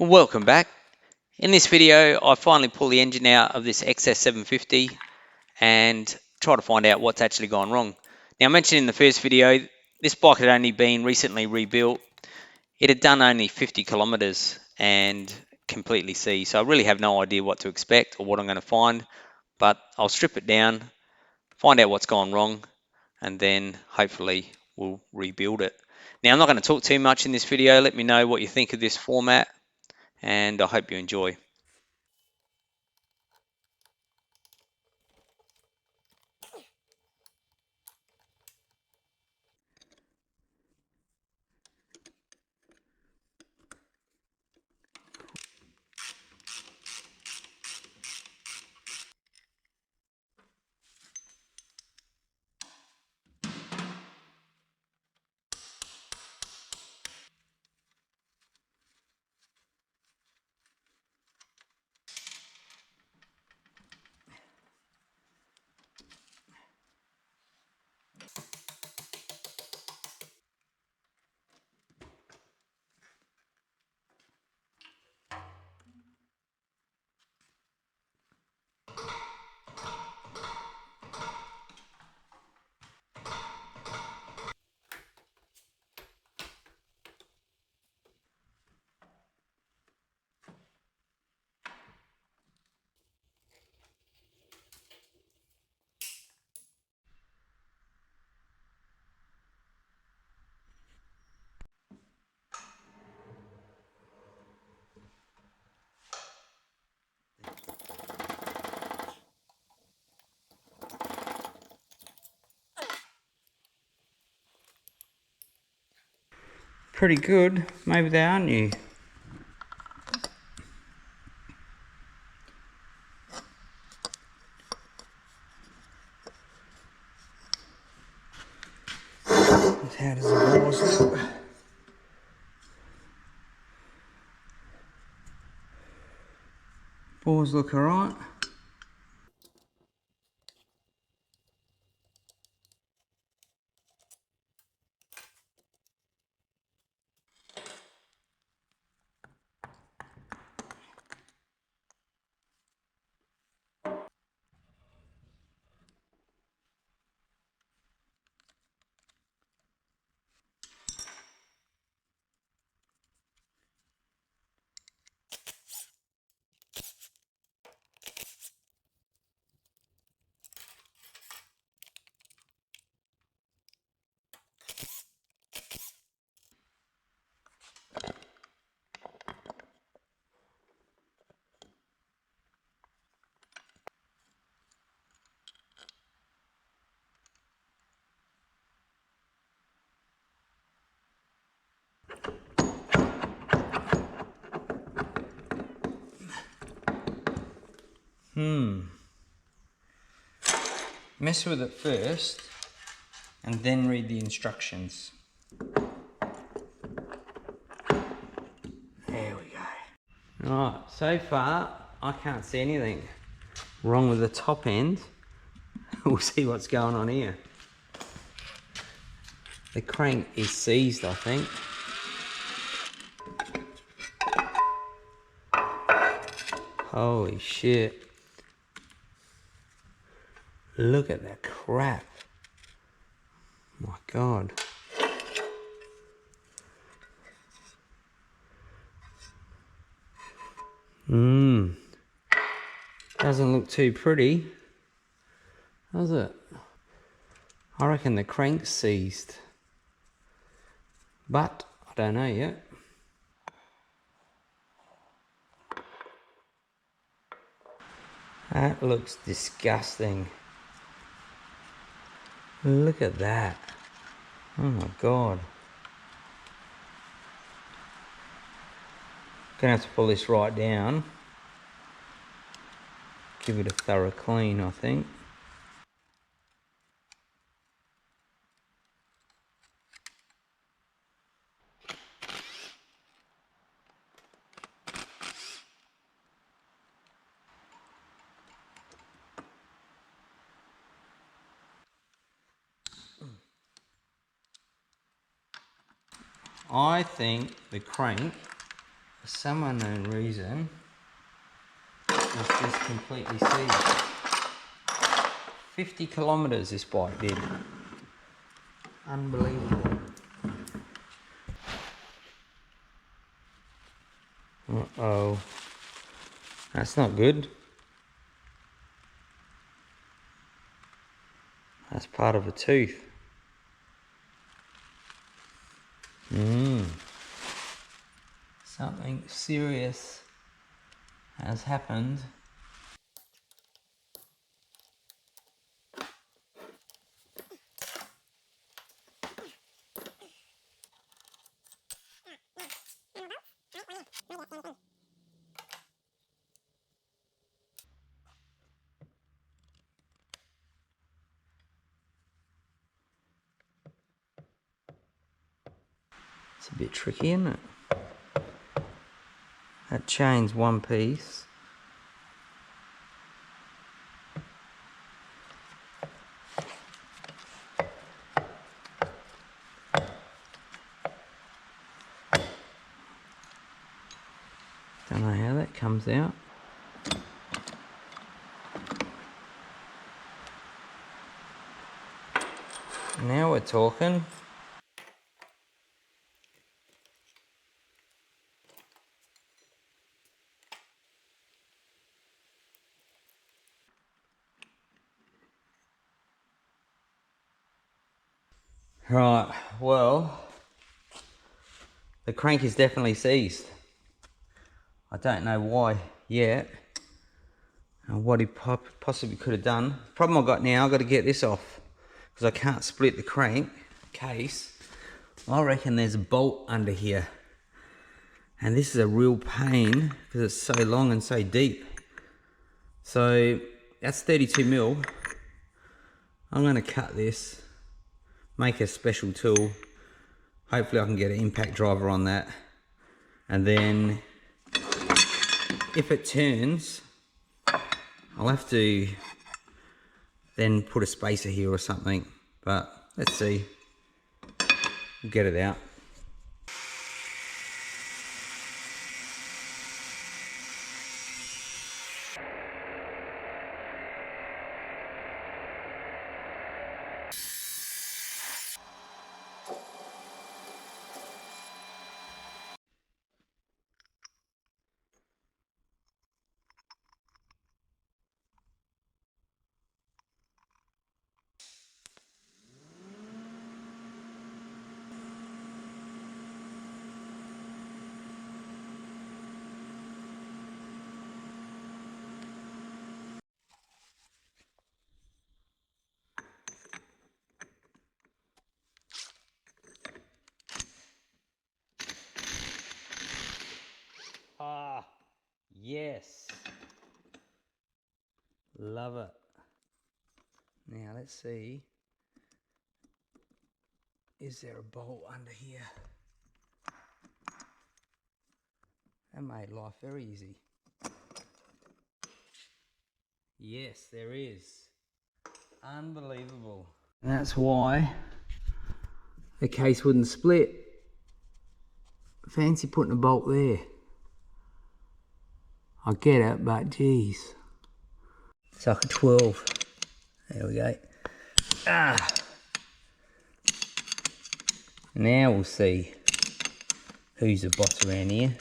Welcome back. In this video, I finally pulled the engine out of this XS750 and try to find out what's actually gone wrong. Now, I mentioned in the first video, this bike had only been recently rebuilt. It had done only 50 kilometers and completely seized, so I really have no idea what to expect or what I'm going to find, but I'll strip it down, find out what's gone wrong, and then hopefully we'll rebuild it. Now, I'm not going to talk too much in this video. Let me know what you think of this format, and I hope you enjoy. Pretty good, maybe they are new. How does the bores look? Bores look alright. Mess with it first and then read the instructions. There we go. Alright, so far I can't see anything wrong with the top end. We'll see what's going on here. The crank is seized, I think. Holy shit. Look at that crap. My God. Doesn't look too pretty, does it? I reckon the crank's seized. But I don't know yet. That looks disgusting. Look at that. Oh my God. Gonna have to pull this right down. Give it a thorough clean, I think. I think the crank For some unknown reason, it's just completely seized. 50 kilometers this bike did. Unbelievable. Uh-oh. That's not good. That's part of a tooth. Something serious has happened. It's a bit tricky, isn't it? That chain's one piece. Don't know how that comes out. Now we're talking. Right, well, the crank is definitely seized. I don't know why yet, and what he possibly could have done. Problem I got now, I've got to get this off, because I can't split the crank case. I reckon there's a bolt under here, and this is a real pain, because it's so long and so deep. So, that's 32 mil. I'm going to cut this, make a special tool. Hopefully I can get an impact driver on that, and then if it turns, I'll have to then put a spacer here or something, but let's see. We'll get it out. Ah, yes. Love it. Now let's see. Is there a bolt under here? That made life very easy. Yes, there is. Unbelievable. And that's why the case wouldn't split. Fancy putting a bolt there. I get it, but geez. It's like a 12. There we go. Ah. Now we'll see who's the boss around here.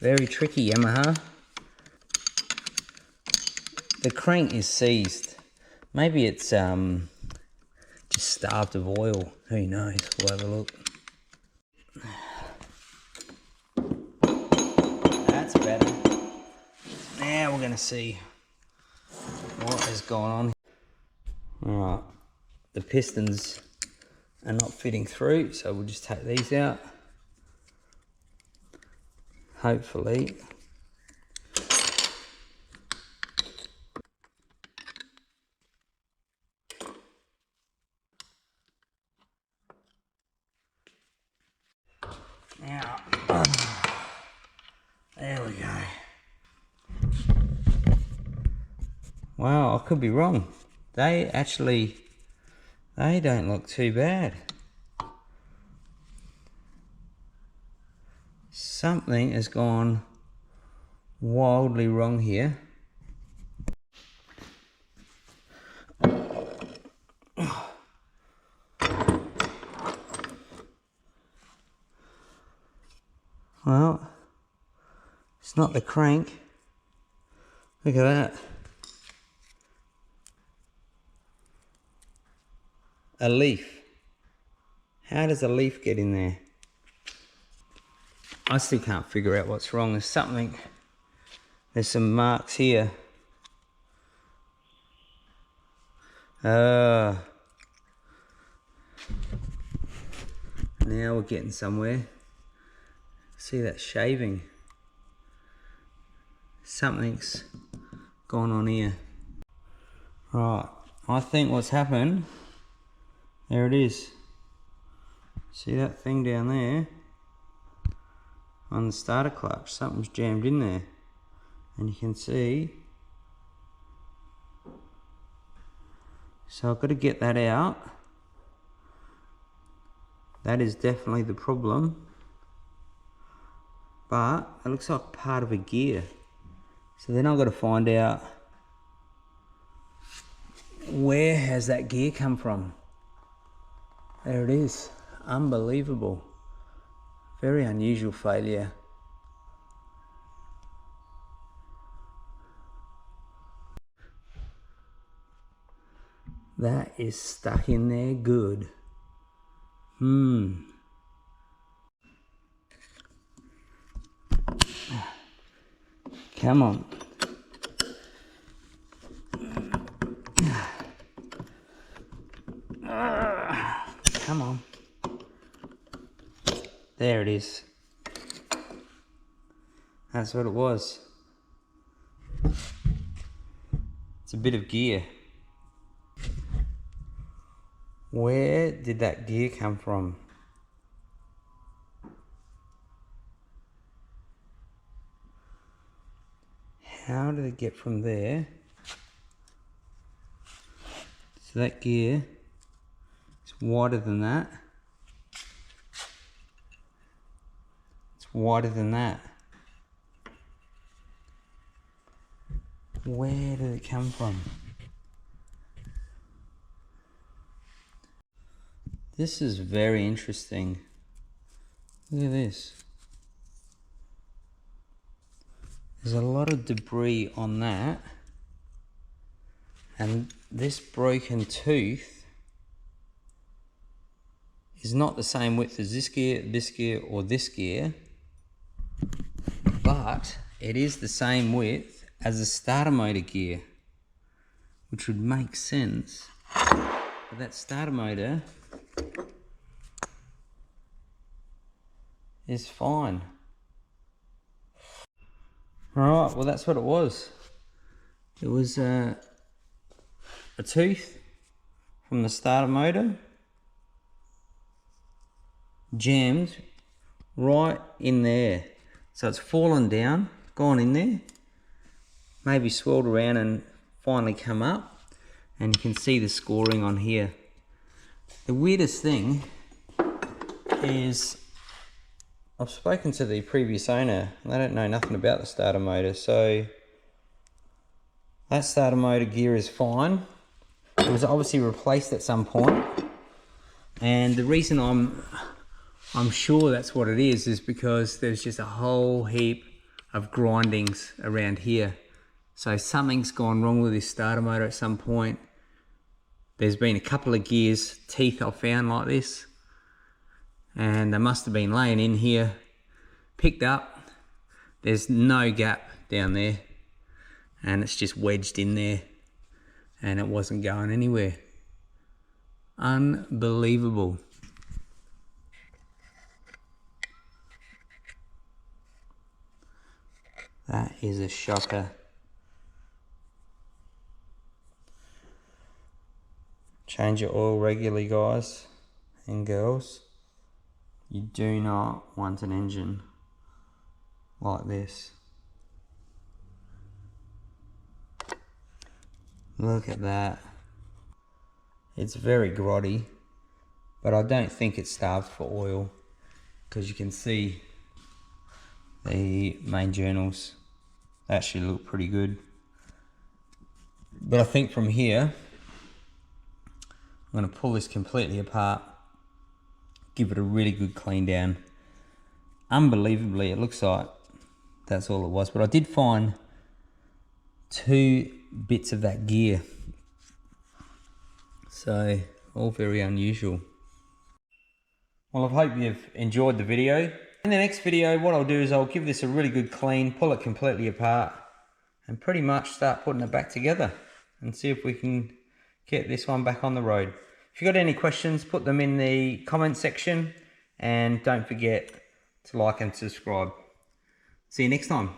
Very tricky, Yamaha. The crank is seized. Maybe it's just starved of oil. Who knows? We'll have a look. That's better. Now we're going to see what is going on. Alright, the pistons are not fitting through, so we'll just take these out. Hopefully. Now, there we go. Wow, I could be wrong. They don't look too bad. Something has gone wildly wrong here. Well, it's not the crank. Look at that. A leaf. How does a leaf get in there? I still can't figure out what's wrong. There's something. There's some marks here. Now we're getting somewhere. See that shaving? Something's gone on here. Right, I think what's happened, there it is. See that thing down there? On the starter clutch, something's jammed in there. And you can see. So I've got to get that out. That is definitely the problem. But it looks like part of a gear. So then I've got to find out, where has that gear come from? There it is. Unbelievable. Very unusual failure. That is stuck in there good. Come on. Come on. There it is. That's what it was. It's a bit of gear. Where did that gear come from? How did it get from there? So that gear is wider than that. It's wider than that. Where did it come from? This is very interesting. Look at this. There's a lot of debris on that. And this broken tooth is not the same width as this gear, or this gear. But it is the same width as the starter motor gear, which would make sense. But that starter motor is fine. Alright, well that's what it was. It was a tooth from the starter motor jammed right in there. So it's fallen down, gone in there, maybe swirled around and finally come up, and you can see the scoring on here. The weirdest thing is, I've spoken to the previous owner and they don't know nothing about the starter motor, so that starter motor gear is fine. It was obviously replaced at some point, and the reason I'm sure that's what it is because there's just a whole heap of grindings around here. So something's gone wrong with this starter motor at some point. There's been a couple of gears, teeth I've found like this, and they must have been laying in here, picked up. There's no gap down there, and it's just wedged in there, and it wasn't going anywhere. Unbelievable. That is a shocker. Change your oil regularly, guys and girls. You do not want an engine like this. Look at that. It's very grotty, but I don't think it's starved for oil, because you can see the main journals. They actually look pretty good. But I think from here, I'm going to pull this completely apart, give it a really good clean down. Unbelievably, it looks like that's all it was. But I did find 2 bits of that gear. So, all very unusual. Well, I hope you've enjoyed the video. In the next video, what I'll do is I'll give this a really good clean, pull it completely apart, and pretty much start putting it back together and see if we can get this one back on the road. If you've got any questions, put them in the comment section, and don't forget to like and subscribe. See you next time.